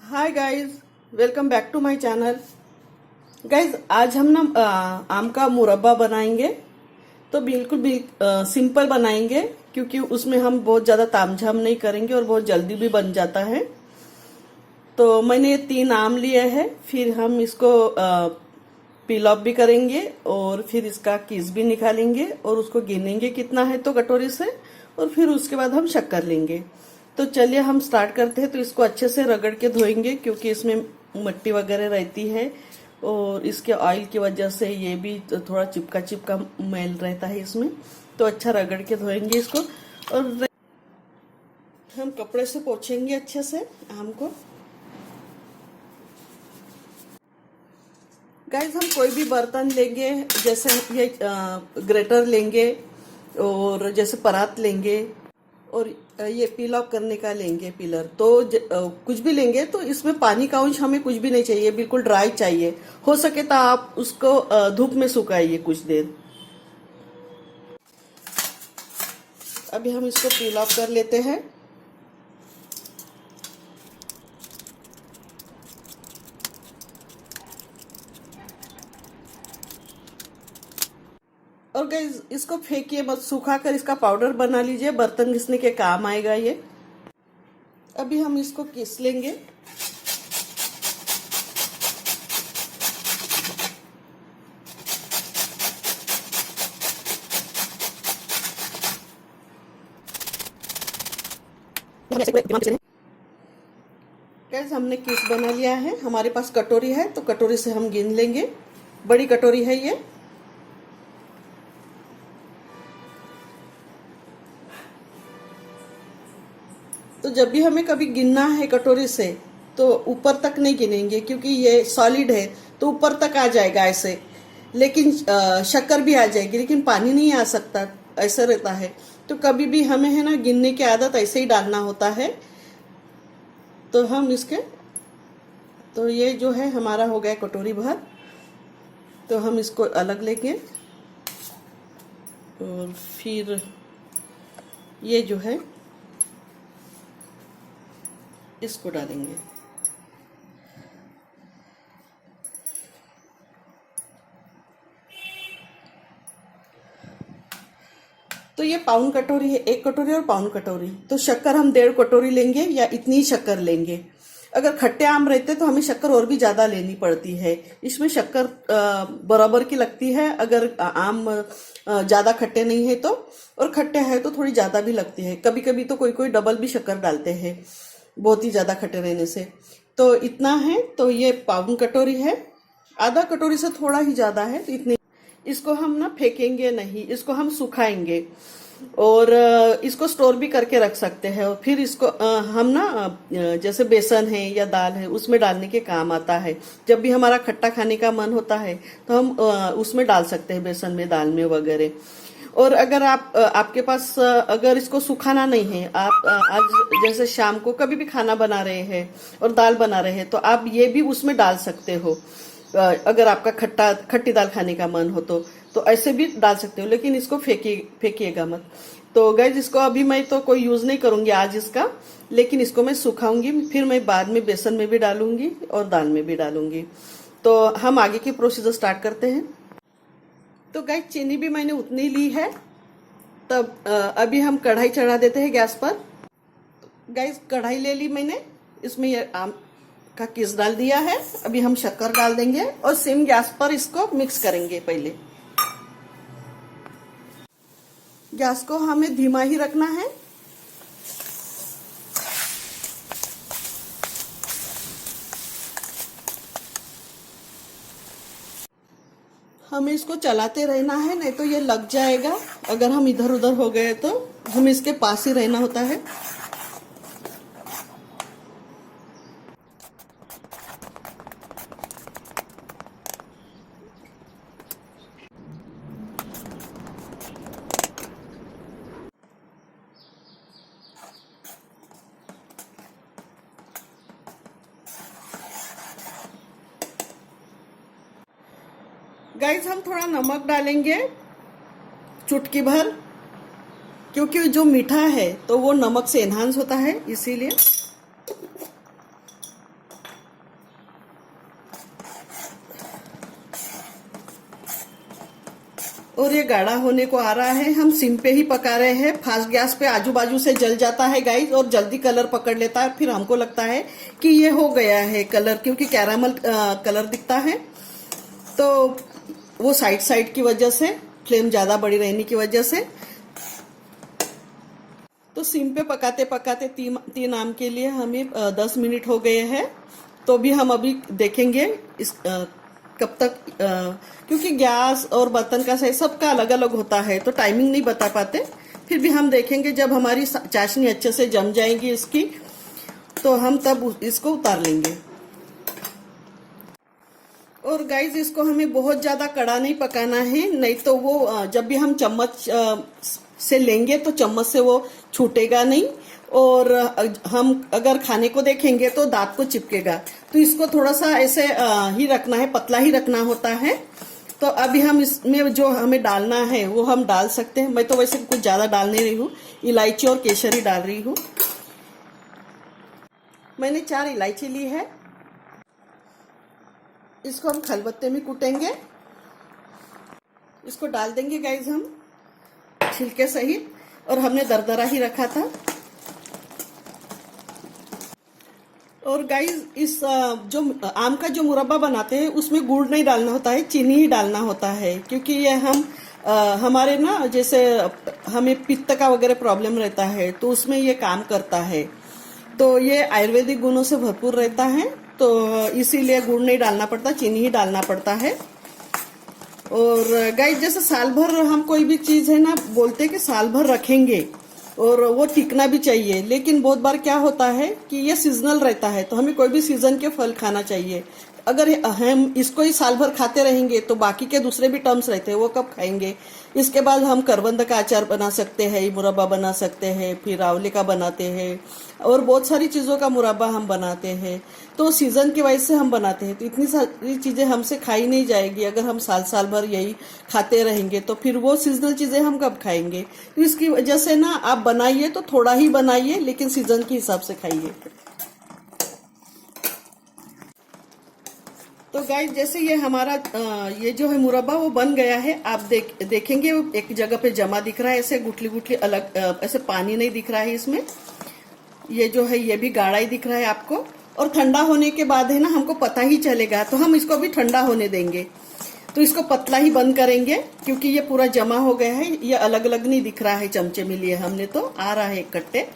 Hi guys, welcome back to my channel. Guys, आज हम ना आम का मुरब्बा बनाएंगे। तो बिल्कुल भी सिंपल बनाएंगे, क्योंकि उसमें हम बहुत ज़्यादा तामझाम नहीं करेंगे और बहुत जल्दी भी बन जाता है। तो मैंने ये 3 आम लिए हैं। फिर हम इसको पील ऑफ भी करेंगे और फिर इसका किस भी निकालेंगे और उसको गिनेंगे कितना है तो कटोरी से, और फिर उसके बाद हम शक्कर लेंगे। तो चलिए हम स्टार्ट करते हैं। तो इसको अच्छे से रगड़ के धोएंगे, क्योंकि इसमें मिट्टी वगैरह रहती है और इसके ऑयल की वजह से ये भी थोड़ा चिपका चिपका मैल रहता है इसमें। तो अच्छा रगड़ के धोएंगे इसको, और हम कपड़े से पोंछेंगे अच्छे से आम को। गाइस, हम कोई भी बर्तन लेंगे, जैसे ये ग्रेटर लेंगे और जैसे परात लेंगे और ये पील ऑफ करने का लेंगे पिलर। तो कुछ भी लेंगे तो इसमें पानी का अंश हमें कुछ भी नहीं चाहिए, बिल्कुल ड्राई चाहिए। हो सके तो आप उसको धूप में सुखाइए कुछ देर। अभी हम इसको पील ऑफ कर लेते हैं। और गाइस, इसको फेंकिए मत, सुखा कर इसका पाउडर बना लीजिए, बर्तन घिसने के काम आएगा ये। अभी हम इसको घिस लेंगे। गाइस, हमने किस बना लिया है। हमारे पास कटोरी है तो कटोरी से हम गिन लेंगे। बड़ी कटोरी है ये। तो जब भी हमें कभी गिनना है कटोरी से, तो ऊपर तक नहीं गिनेंगे, क्योंकि ये सॉलिड है तो ऊपर तक आ जाएगा ऐसे। लेकिन शक्कर भी आ जाएगी, लेकिन पानी नहीं आ सकता, ऐसा रहता है। तो कभी भी हमें है ना, गिनने की आदत ऐसे ही डालना होता है। तो हम इसके, तो ये जो है हमारा हो गया कटोरी भर। तो हम इसको अलग लेंगे और फिर ये जो है इसको डालेंगे। तो ये पाउंड कटोरी है, 1 कटोरी और पाउंड कटोरी। तो शक्कर हम 1.5 कटोरी लेंगे या इतनी ही शक्कर लेंगे। अगर खट्टे आम रहते तो हमें शक्कर और भी ज्यादा लेनी पड़ती है। इसमें शक्कर बराबर की लगती है, अगर आम ज्यादा खट्टे नहीं है तो, और खट्टे है तो थोड़ी ज्यादा भी लगती है। कभी कभी तो कोई कोई डबल भी शक्कर डालते हैं, बहुत ही ज्यादा खट्टे रहने से। तो इतना है। तो ये पाउंड कटोरी है। आधा कटोरी से थोड़ा ही ज्यादा है, तो इतने। इसको हम ना फेंकेंगे नहीं, इसको हम सुखाएंगे और इसको स्टोर भी करके रख सकते हैं। और फिर इसको हम ना जैसे बेसन है या दाल है उसमें डालने के काम आता है। जब भी हमारा खट्टा खाने का मन होता है तो हम उसमें डाल सकते हैं, बेसन में, दाल में वगैरह। और अगर आपके पास अगर इसको सुखाना नहीं है, आप आज जैसे शाम को कभी भी खाना बना रहे हैं और दाल बना रहे हैं, तो आप ये भी उसमें डाल सकते हो। अगर आपका खट्टी दाल खाने का मन हो तो ऐसे भी डाल सकते हो, लेकिन इसको फेंकिएगा मत। तो गाइज, इसको अभी मैं तो कोई यूज नहीं करूंगी आज इसका, लेकिन इसको मैं सुखाऊंगी, फिर मैं बाद में बेसन में भी डालूंगी और दाल में भी डालूंगी। तो हम आगे की प्रोसीजर स्टार्ट करते हैं। तो गाइज, चीनी भी मैंने उतनी ली है। तब अभी हम कढ़ाई चढ़ा देते हैं गैस पर। गाइज, कढ़ाई ले ली मैंने, इसमें ये आम का किस डाल दिया है। अभी हम शक्कर डाल देंगे और सिम गैस पर इसको मिक्स करेंगे। पहले गैस को हमें धीमा ही रखना है। हमें इसको चलाते रहना है, नहीं तो ये लग जाएगा। अगर हम इधर उधर हो गए तो हमें इसके पास ही रहना होता है। गाइस, हम थोड़ा नमक डालेंगे, चुटकी भर, क्योंकि जो मीठा है तो वो नमक से एनहांस होता है, इसीलिए। और ये गाढ़ा होने को आ रहा है। हम सिम पे ही पका रहे हैं, फास्ट गैस पे आजू बाजू से जल जाता है गाइस और जल्दी कलर पकड़ लेता है। फिर हमको लगता है कि ये हो गया है कलर, क्योंकि कैरामल कलर दिखता है। तो वो साइड की वजह से, फ्लेम ज्यादा बड़ी रहने की वजह से। तो सिम पे पकाते पकाते 3 आम के लिए हमें 10 मिनट हो गए हैं। तो भी हम अभी देखेंगे इस कब तक, क्योंकि गैस और बर्तन का साइज सबका अलग अलग होता है तो टाइमिंग नहीं बता पाते। फिर भी हम देखेंगे जब हमारी चाशनी अच्छे से जम जाएगी इसकी, तो हम तब इसको उतार लेंगे। और गाइस इसको हमें बहुत ज्यादा कड़ा नहीं पकाना है, नहीं तो वो जब भी हम चम्मच से लेंगे तो चम्मच से वो छूटेगा नहीं, और हम अगर खाने को देखेंगे तो दांत को चिपकेगा। तो इसको थोड़ा सा ऐसे ही रखना है, पतला ही रखना होता है। तो अभी हम इसमें जो हमें डालना है वो हम डाल सकते हैं। मैं तो वैसे कुछ ज्यादा डाल नहीं रही हूँ, इलायची और केसरी डाल रही हूँ। मैंने 4 इलायची ली है। इसको हम खलबत्ते में कूटेंगे। इसको डाल देंगे गाइस हम छिलके सहित, और हमने दरदरा ही रखा था। और गाइस इस जो आम का जो मुरब्बा बनाते हैं उसमें गुड़ नहीं डालना होता है, चीनी ही डालना होता है। क्योंकि ये हम हमारे ना, जैसे हमें पित्त का वगैरह प्रॉब्लम रहता है तो उसमें ये काम करता है। तो ये आयुर्वेदिक गुणों से भरपूर रहता है, तो इसीलिए गुड़ नहीं डालना पड़ता, चीनी ही डालना पड़ता है। और गाइस जैसे साल भर हम कोई भी चीज है ना, बोलते हैं कि साल भर रखेंगे और वो टिकना भी चाहिए, लेकिन बहुत बार क्या होता है कि ये सीजनल रहता है। तो हमें कोई भी सीजन के फल खाना चाहिए। अगर हम इसको ही साल भर खाते रहेंगे तो बाकी के दूसरे भी टर्म्स रहते हैं वो कब खाएंगे। इसके बाद हम करवंद का अचार बना सकते हैं, मुरब्बा बना सकते हैं, फिर आंवले का बनाते हैं, और बहुत सारी चीजों का मुरब्बा हम बनाते हैं। तो सीजन की वजह से हम बनाते हैं। तो इतनी सारी चीजें हमसे खाई नहीं जाएगी अगर हम साल भर यही खाते रहेंगे, तो फिर वो सीजनल चीजें हम कब खाएंगे। तो इसकी वजह से ना आप बनाइए तो थोड़ा ही बनाइए, लेकिन सीजन के हिसाब से खाइए। तो गाइस जैसे ये हमारा ये जो है मुरब्बा वो बन गया है। आप देखेंगे एक जगह पे जमा दिख रहा है, ऐसे गुठली गुठली अलग, ऐसे पानी नहीं दिख रहा है इसमें। ये जो है ये भी गाढ़ा ही दिख रहा है आपको। और ठंडा होने के बाद है ना हमको पता ही चलेगा, तो हम इसको भी ठंडा होने देंगे। तो इसको पतला ही बंद करेंगे क्योंकि ये पूरा जमा हो गया है। ये अलग अलग नहीं दिख रहा है, चमचे में लिए हमने तो आ रहा है इकट्ठे।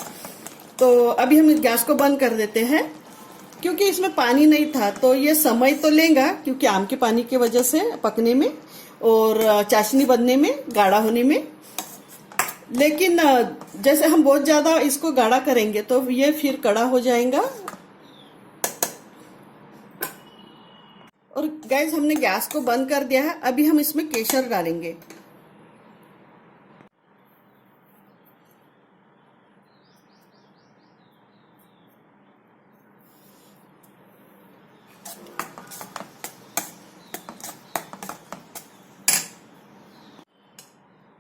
तो अभी हम इस गैस को बंद कर देते हैं क्योंकि इसमें पानी नहीं था। तो ये समय तो लेगा क्योंकि आम के पानी की वजह से पकने में और चाशनी बनने में, गाढ़ा होने में। लेकिन जैसे हम बहुत ज्यादा इसको गाढ़ा करेंगे तो ये फिर कड़ा हो जाएगा। और गैस हमने गैस को बंद कर दिया है। अभी हम इसमें केसर डालेंगे।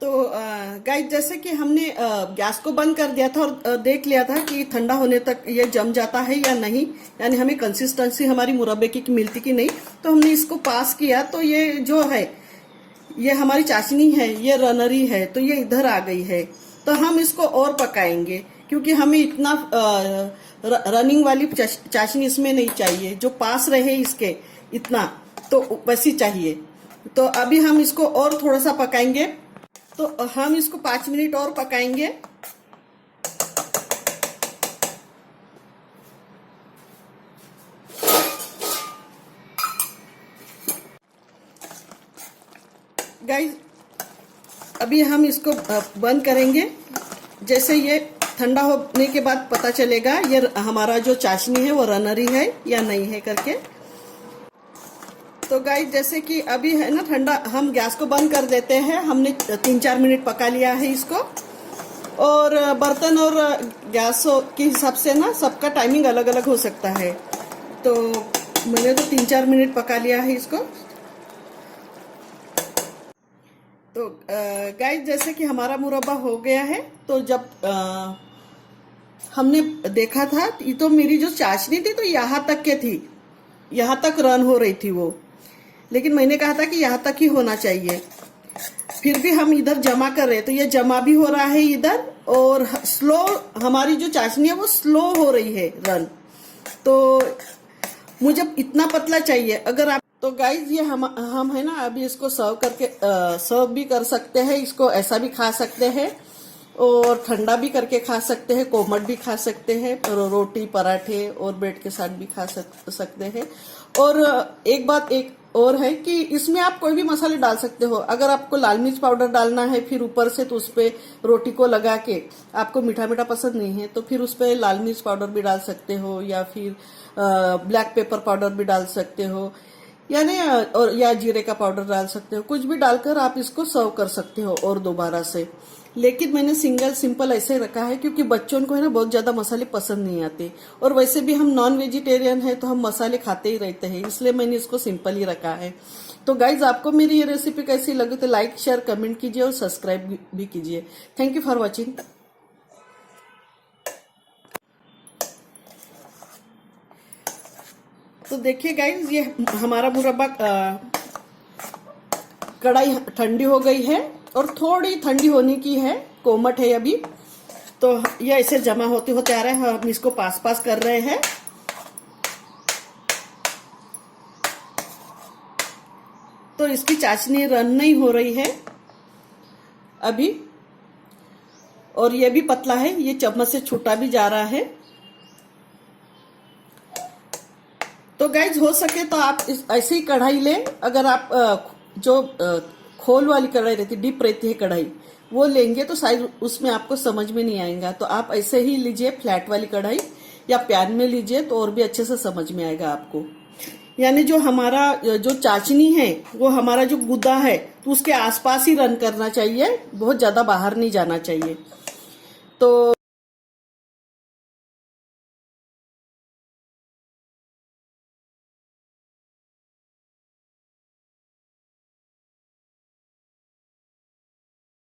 तो गाइस जैसे कि हमने गैस को बंद कर दिया था और देख लिया था कि ठंडा होने तक ये जम जाता है या नहीं, यानी हमें कंसिस्टेंसी हमारी मुरब्बे की मिलती कि नहीं। तो हमने इसको पास किया, तो ये जो है ये हमारी चाशनी है, ये रनरी है, तो ये इधर आ गई है। तो हम इसको और पकाएंगे क्योंकि हमें इतना रनिंग वाली चाशनी इसमें नहीं चाहिए, जो पास रहे इसके इतना, तो वैसी चाहिए। तो अभी हम इसको और थोड़ा सा पकाएंगे। तो हम इसको 5 मिनट और पकाएंगे। गाइस अभी हम इसको बंद करेंगे। जैसे ये ठंडा होने के बाद पता चलेगा ये हमारा जो चाशनी है वो रनरी है या नहीं है करके। तो गाइस जैसे कि अभी है ना ठंडा, हम गैस को बंद कर देते हैं। हमने 3-4 मिनट पका लिया है इसको। और बर्तन और गैस के हिसाब से ना सबका टाइमिंग अलग अलग हो सकता है। तो मैंने तो 3-4 मिनट पका लिया है इसको। तो गाइस जैसे कि हमारा मुरब्बा हो गया है। तो जब हमने देखा था, ये तो मेरी जो चाशनी थी तो यहाँ तक के थी, यहाँ तक रन हो रही थी वो, लेकिन मैंने कहा था कि यहाँ तक ही होना चाहिए। फिर भी हम इधर जमा कर रहे हैं, तो ये जमा भी हो रहा है इधर, और स्लो हमारी जो चाशनी है वो स्लो हो रही है रन। तो मुझे इतना पतला चाहिए। अगर आप तो गाइज ये हम है ना अभी इसको सर्व करके सर्व भी कर सकते हैं, इसको ऐसा भी खा सकते हैं और ठंडा भी करके खा सकते हैं, कोमट भी खा सकते हैं, और रोटी पराठे और ब्रेड के साथ भी खा सकते हैं। और एक बात एक और है कि इसमें आप कोई भी मसाले डाल सकते हो। अगर आपको लाल मिर्च पाउडर डालना है फिर ऊपर से, तो उस पे रोटी को लगा के, आपको मीठा मीठा पसंद नहीं है तो फिर उस पे लाल मिर्च पाउडर भी डाल सकते हो, या फिर ब्लैक पेपर पाउडर भी डाल सकते हो, यानी और या जीरे का पाउडर डाल सकते हो। कुछ भी डालकर आप इसको सर्व कर सकते हो और दोबारा से। लेकिन मैंने सिंपल ऐसे रखा है क्योंकि बच्चों को है ना बहुत ज्यादा मसाले पसंद नहीं आते, और वैसे भी हम नॉन वेजिटेरियन है तो हम मसाले खाते ही रहते हैं, इसलिए मैंने इसको सिंपल ही रखा है। तो गाइज आपको मेरी ये रेसिपी कैसी लगी तो लाइक शेयर कमेंट कीजिए और सब्सक्राइब भी कीजिए। Thank you for watching. तो देखिए गाइज ये हमारा मुरब्बा कढ़ाई ठंडी हो गई है और थोड़ी ठंडी होने की है, कोमट है अभी। तो ये ऐसे जमा होते होते आ रहा है, हम इसको पास कर रहे हैं। तो इसकी चाशनी रन नहीं हो रही है अभी, और ये भी पतला है, ये चम्मच से छूटा भी जा रहा है। तो गाइज हो सके तो आप ऐसे ही कढ़ाई लें। अगर आप जो खोल वाली कढ़ाई रहती, डीप रहती है कढ़ाई, वो लेंगे तो शायद उसमें आपको समझ में नहीं आएगा। तो आप ऐसे ही लीजिए फ्लैट वाली कढ़ाई, या पैन में लीजिए तो और भी अच्छे से समझ में आएगा आपको। यानी जो हमारा जो चाशनी है वो हमारा जो गुदा है तो उसके आसपास ही रन करना चाहिए, बहुत ज्यादा बाहर नहीं जाना चाहिए।